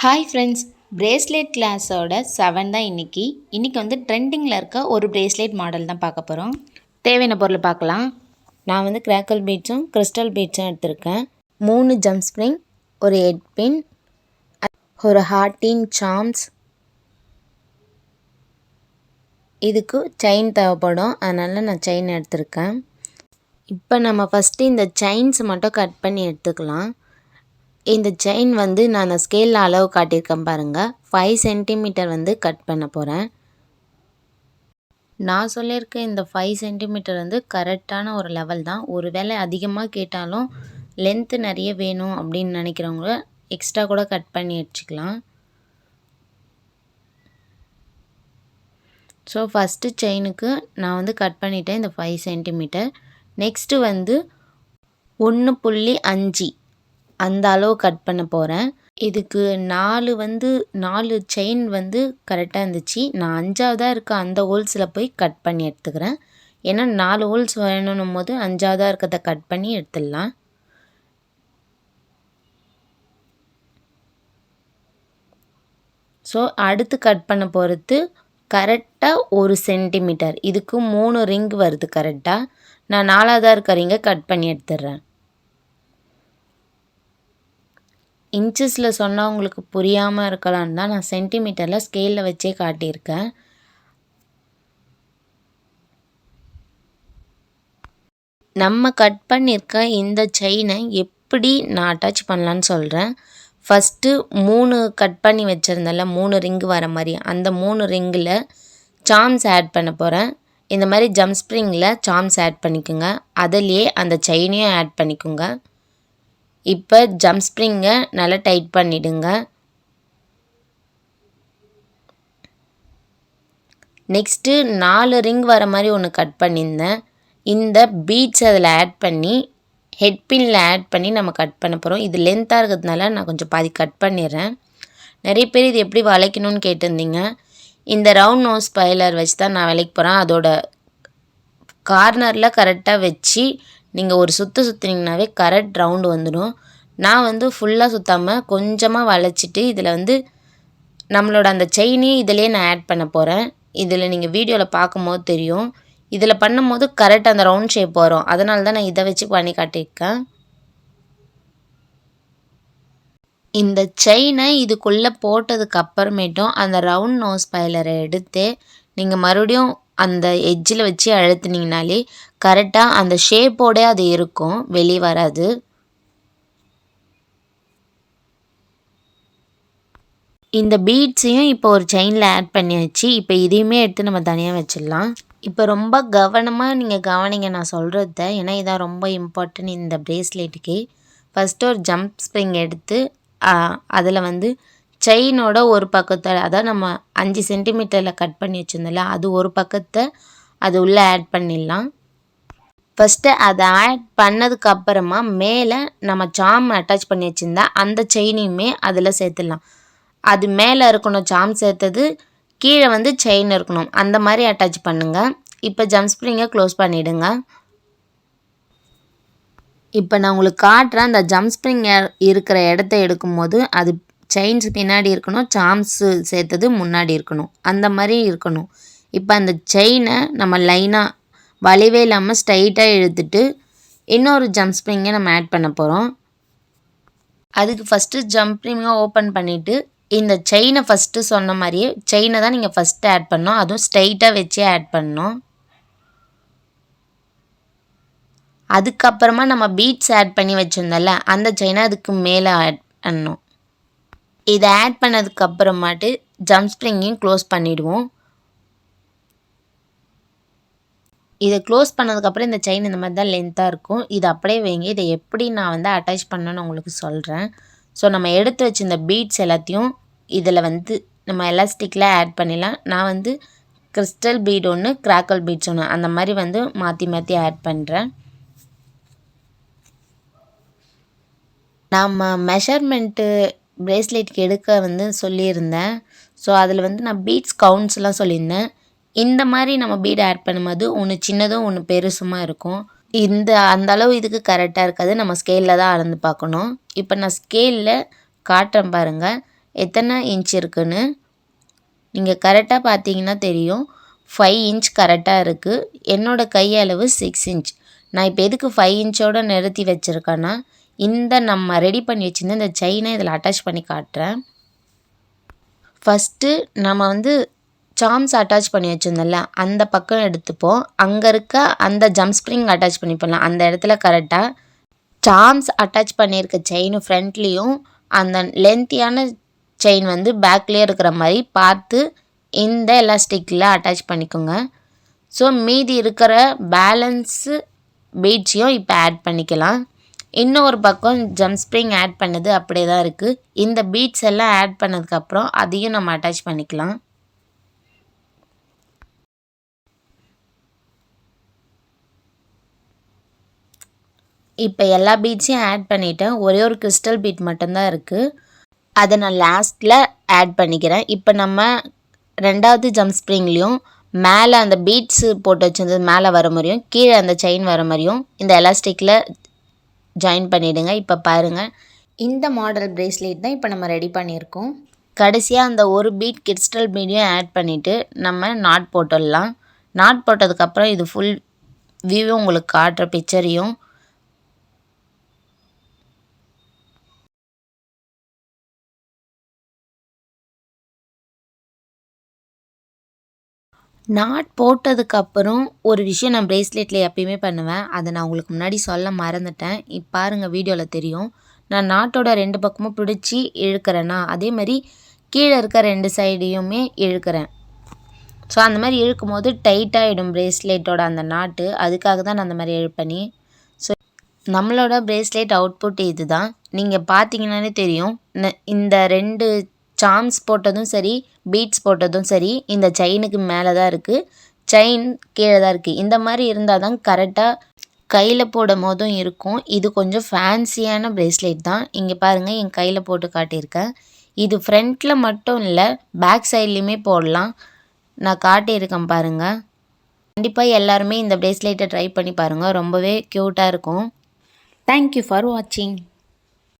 Hi friends, bracelet கிளாஸோட 7 தான் இன்றைக்கி வந்து ட்ரெண்டிங்கில் இருக்க ஒரு பிரேஸ்லெட் மாடல் தான் பார்க்க போகிறோம். தேவையான பொருள் பார்க்கலாம். நான் வந்து கிராக்கல் பீட்ஸும் கிறிஸ்டல் பீட்ஸும் எடுத்திருக்கேன். 3 ஜம்ப் ஸ்ப்ரிங், ஒரு ஹெட் பின், ஒரு ஹார்டின் சாம்ஸ். இதுக்கு செயின் தேவைப்படும், அதனால் நான் செயின் எடுத்திருக்கேன். இப்போ நம்ம ஃபஸ்ட்டு இந்த செயின்ஸ் மட்டும் கட் பண்ணி எடுத்துக்கலாம். இந்த செயின் வந்து நான் ஸ்கேலில் அளவு காட்டியிருக்கேன் பாருங்கள். 5 சென்டிமீட்டர் வந்து கட் பண்ண போகிறேன். நான் சொல்லியிருக்க இந்த 5 சென்டிமீட்டர் வந்து கரெக்டான ஒரு லெவல் தான். ஒரு வேளை அதிகமாக கேட்டாலும் லென்த்து நிறைய வேணும் அப்படின்னு நினைக்கிறவங்க எக்ஸ்ட்ரா கூட கட் பண்ணி வச்சுக்கலாம். ஸோ ஃபஸ்ட்டு செயினுக்கு நான் வந்து கட் பண்ணிட்டேன் இந்த 5 சென்டிமீட்டர். நெக்ஸ்ட்டு வந்து 1.5 அந்த அளவு கட் பண்ண போகிறேன். இதுக்கு 4 செயின் வந்து கரெக்டாக இருந்துச்சு. நான் 5ஆவதாக இருக்க அந்த ஹோல்ஸில் போய் கட் பண்ணி எடுத்துக்கிறேன். ஏன்னா 4 ஹோல்ஸ் வேணும் போது 5ஆவதாக இருக்கிறத கட் பண்ணி எடுத்துடலாம். ஸோ அடுத்து கட் பண்ண போகிறது கரெக்டாக 1 சென்டிமீட்டர். இதுக்கு 3 ரிங் வருது கரெக்டாக. நான் 4ஆவதாக இருக்க ரிங்கை கட் பண்ணி எடுத்துடுறேன். இன்ச்சஸில் சொன்னால் உங்களுக்கு புரியாமல் இருக்கலான்னு தான் நான் சென்டிமீட்டரில் ஸ்கேலில் வச்சே காட்டியிருக்கேன். நம்ம கட் பண்ணியிருக்க இந்த செயினை எப்படி நான் அட்டாச் பண்ணலான்னு சொல்கிறேன். ஃபஸ்ட்டு 3 கட் பண்ணி வச்சுருந்தேன்ல, 3 ரிங்கு வர மாதிரி, அந்த 3 ரிங்கில் சாம்ஸ் ஆட் பண்ண போகிறேன். இந்த மாதிரி ஜம்ப் ஸ்ப்ரிங்கில் சாம்ஸ் ஆட் பண்ணிக்கோங்க. அதிலேயே அந்த செயினையும் ஆட் பண்ணிக்கோங்க. இப்போ ஜம்ப் ஸ்ப்ரிங்கை நல்லா டைட் பண்ணிவிடுங்க. நெக்ஸ்ட்டு 4 ரிங் வர மாதிரி ஒன்று கட் பண்ணியிருந்தேன். இந்த பீட்ஸ் அதில் ஆட் பண்ணி ஹெட் பின்னில் ஆட் பண்ணி நம்ம கட் பண்ண போகிறோம். இது லென்த்தாக இருக்கிறதுனால நான் கொஞ்சம் பாதி கட் பண்ணிடுறேன். நிறைய பேர் இது எப்படி வளைக்கணும்னு கேட்டிருந்தீங்க. இந்த ரவுண்ட் நோஸ் ஸ்பைலர் வச்சு தான் நான் வளைக்க போகிறேன். அதோட கார்னரில் கரெக்டாக வச்சு நீங்கள் ஒரு சுற்றினீங்கனாவே கரெக்ட் ரவுண்டு வந்துடும். நான் வந்து ஃபுல்லாக சுற்றாமல் கொஞ்சமாக வளைச்சிட்டு இதில் வந்து நம்மளோட அந்த செயினையும் இதிலே நான் ஆட் பண்ண போகிறேன். இதில் நீங்கள் வீடியோவில் பார்க்கும்போது தெரியும். இதில் பண்ணும்போது கரெக்ட் அந்த ரவுண்ட் ஷேப் வரும். அதனால தான் நான் இதை வச்சு பண்ணி காட்டியிருக்கேன். இந்த செயினை இதுக்குள்ளே போட்டதுக்கு அப்புறமேட்டும் அந்த ரவுண்ட் நோஸ் ஸ்பைலரை எடுத்து நீங்கள் மறுபடியும் அந்த எட்ஜில் வச்சு அழுத்துனீங்கனாலே கரெக்டாக அந்த ஷேப்போடே அது இருக்கும், வெளியே வராது. இந்த பீட்ஸையும் இப்போ ஒரு செயினில் ஆட் பண்ணியாச்சு. இப்போ இதையுமே எடுத்து நம்ம தனியாக வச்சிடலாம். இப்போ ரொம்ப கவனமாக நீங்கள் கவனிங்க நான் சொல்கிறத. ஏன்னா இதான் ரொம்ப இம்பார்ட்டன்ட் இந்த பிரேஸ்லெட்டுக்கு. ஃபஸ்ட்டு ஒரு ஜம்ப் ஸ்ப்ரிங் எடுத்து அதில் வந்து செயினோட ஒரு பக்கத்தை, அதாவது நம்ம 5 சென்டிமீட்டரில் கட் பண்ணி வச்சுருந்தோம்ல, அது ஒரு பக்கத்தை அது உள்ளே ஆட் பண்ணிடலாம். ஃபஸ்ட்டு அதை ஆட் பண்ணதுக்கப்புறமா மேலே நம்ம சாம் அட்டாச் பண்ணி வச்சுருந்தா அந்த செயினையுமே அதில் சேர்த்துடலாம். அது மேலே இருக்கணும் சாம் சேர்த்தது, கீழே வந்து செயின் இருக்கணும், அந்த மாதிரி அட்டாச் பண்ணுங்கள். இப்போ ஜம்ப் ஸ்ப்ரிங்கை க்ளோஸ் பண்ணிவிடுங்க. இப்போ நான் உங்களுக்கு காட்டுறேன். அந்த ஜம்ப் ஸ்ப்ரிங் இருக்கிற இடத்த எடுக்கும்போது அது செயின்ஸ் பின்னாடி இருக்கணும், சாம்ஸு சேர்த்தது முன்னாடி இருக்கணும், அந்த மாதிரி இருக்கணும். இப்போ அந்த செயினை நம்ம லைனாக வளைவே இல்லாமல் ஸ்ட்ரைட்டாக இழுத்துட்டு இன்னொரு ஜம்ப் ஸ்ப்ரிங்கை நம்ம ஆட் பண்ண போகிறோம். அதுக்கு ஃபஸ்ட்டு ஜம்ப் ஸ்ப்ரிங்கை ஓப்பன் பண்ணிவிட்டு இந்த செயினை ஃபஸ்ட்டு சொன்ன மாதிரியே செயினை தான் நீங்கள் ஃபஸ்ட்டு ஆட் பண்ணணும். அதுவும் ஸ்ட்ரைட்டாக வச்சே ஆட் பண்ணணும். அதுக்கப்புறமா நம்ம பீட்ஸ் ஆட் பண்ணி வச்சுருந்தோம்ல, அந்த செயினை அதுக்கு மேலே ஆட் பண்ணணும். இதை ஆட் பண்ணதுக்கப்புறமாட்டு ஜம்ப் ஸ்ப்ரிங்கையும் க்ளோஸ் பண்ணிவிடுவோம். இதை க்ளோஸ் பண்ணதுக்கப்புறம் இந்த செயின் இந்த மாதிரி தான் லென்த்தாக இருக்கும். இது அப்படியே வைங்க. இதை எப்படி நான் வந்து அட்டாச் பண்ணணும்னு உங்களுக்கு சொல்கிறேன். ஸோ நம்ம எடுத்து வச்சுருந்த பீட்ஸ் எல்லாத்தையும் இதில் வந்து நம்ம எலாஸ்டிக்கில் ஆட் பண்ணிடலாம். நான் வந்து கிறிஸ்டல் பீட் ஒன்று, கிராக்கல் பீட்ஸ் ஒன்று, அந்த மாதிரி வந்து மாற்றி மாற்றி ஆட் பண்ணுறேன். நம்ம மெஷர்மெண்ட்டு பிரேஸ்லெட்டுக்கு எடுக்க வந்து சொல்லியிருந்தேன். ஸோ அதில் வந்து நான் பீட்ஸ் கவுண்ட்ஸ்லாம் சொல்லியிருந்தேன். இந்த மாதிரி நம்ம பீட் ஆட் பண்ணும்போது ஒன்று சின்னதும் ஒன்று பெருசுமாக இருக்கும். அந்த அளவு இதுக்கு கரெக்டாக இருக்காது. நம்ம ஸ்கேலில் தான் அளந்து பார்க்கணும். இப்போ நான் ஸ்கேலில் காட்டுறேன் பாருங்கள். எத்தனை இன்ச் இருக்குன்னு. நீங்கள் கரெக்டாக பார்த்தீங்கன்னா தெரியும். 5 இன்ச் கரெக்டாக இருக்குது. என்னோடய கை அளவு 6 இன்ச். நான் இப்போ எதுக்கு 5 இன்ச்சோடு நிறுத்தி வச்சுருக்கேன்னா, இந்த நம்ம ரெடி பண்ணி வச்சுருந்த இந்த செயினை இதில் அட்டாச் பண்ணி காட்டுறேன். ஃபஸ்ட்டு நம்ம சார்ம்ஸ் அட்டாச் பண்ணி வச்சுருந்தோம்ல, அந்த பக்கம் எடுத்துப்போம். அங்கே இருக்க அந்த ஜம்ப் ஸ்ப்ரிங் அட்டாச் பண்ணி போடலாம். அந்த இடத்துல கரெக்டாக சார்ம்ஸ் அட்டாச் பண்ணியிருக்க செயின் ஃப்ரண்ட்லேயும் அந்த லென்த்தியான செயின் பேக்லேயே இருக்கிற மாதிரி பார்த்து இந்த எலாஸ்டிக்கில் அட்டாச் பண்ணிக்கோங்க. ஸோ மீதி இருக்கிற பேலன்ஸு பீட்ஸையும் இப்போ ஆட் பண்ணிக்கலாம். இன்னொரு பக்கம் ஜம்ப் ஸ்ப்ரிங் ஆட் பண்ணது அப்படியே தான் இருக்குது. இந்த பீட்ஸ் எல்லாம் ஆட் பண்ணதுக்கப்புறம் அதையும் நம்ம அட்டாச் பண்ணிக்கலாம். இப்போ எல்லா பீட்ஸையும் ஆட் பண்ணிவிட்டேன். ஒரே ஒரு கிறிஸ்டல் பீட் மட்டும்தான் இருக்குது. அதை நான் லாஸ்ட்டில் ஆட் பண்ணிக்கிறேன். இப்போ நம்ம 2வது ஜம்ப் ஸ்ப்ரிங்லேயும் மேலே அந்த பீட்ஸு போட்டு வச்சிருந்தது மேலே வர மாதிரியும் கீழே அந்த செயின் வர மாதிரியும் இந்த எலாஸ்டிக்கில் ஜாயின் பண்ணிவிடுங்க. இப்போ பாருங்கள், இந்த மாடல் பிரேஸ்லெட் தான் இப்போ நம்ம ரெடி பண்ணியிருக்கோம். கடைசியாக அந்த ஒரு பீட் கிறிஸ்டல் பீடையும் ஆட் பண்ணிவிட்டு நம்ம நாட் போட்டுடலாம். நாட் போட்டதுக்கப்புறம் இது ஃபுல் வியூவும் உங்களுக்கு காட்டுற பிக்சரையும் நாட் போட்டதுக்கப்புறம் ஒரு விஷயம் நான் பிரேஸ்லெட்டில் எப்பயுமே பண்ணுவேன். அதை நான் உங்களுக்கு முன்னாடி சொல்ல மறந்துட்டேன். இப்போ பாருங்கள், வீடியோவில் தெரியும். நான் நாட்டோட 2 பக்கமும் பிடிச்சி இழுக்கிறேன்னா, அதே மாதிரி கீழே இருக்க 2 சைடையுமே இழுக்கிறேன். ஸோ அந்த மாதிரி இழுக்கும் போது டைட்டாகிடும் பிரேஸ்லெட்டோட அந்த நாட்டு. அதுக்காக தான் நான் அந்த மாதிரி இழுப்பேனே. ஸோ நம்மளோட பிரேஸ்லெட் அவுட்புட் இது தான். நீங்கள் பார்த்தீங்கன்னாலே தெரியும். இந்த 2 சார்ம்ஸ் போட்டதும் சரி, பீட்ஸ் போட்டதும் சரி, இந்த செயினுக்கு மேலே தான் இருக்குது. செயின் கீழே தான் இருக்குது. இந்த மாதிரி இருந்தால் தான் கரெக்டாக கையில் போடும் போதும் இருக்கும். இது கொஞ்சம் ஃபேன்சியான பிரேஸ்லெட் தான். இங்கே பாருங்கள், என் கையில் போட்டு காட்டியிருக்கேன். இது ஃப்ரண்ட்டில் மட்டும் இல்லை, பேக் சைட்லேயுமே போடலாம். நான் காட்டியிருக்கேன் பாருங்கள். கண்டிப்பாக எல்லாருமே இந்த பிரேஸ்லெட்டை ட்ரை பண்ணி பாருங்கள். ரொம்பவே க்யூட்டாக இருக்கும். தேங்க்யூ ஃபார் வாட்சிங்.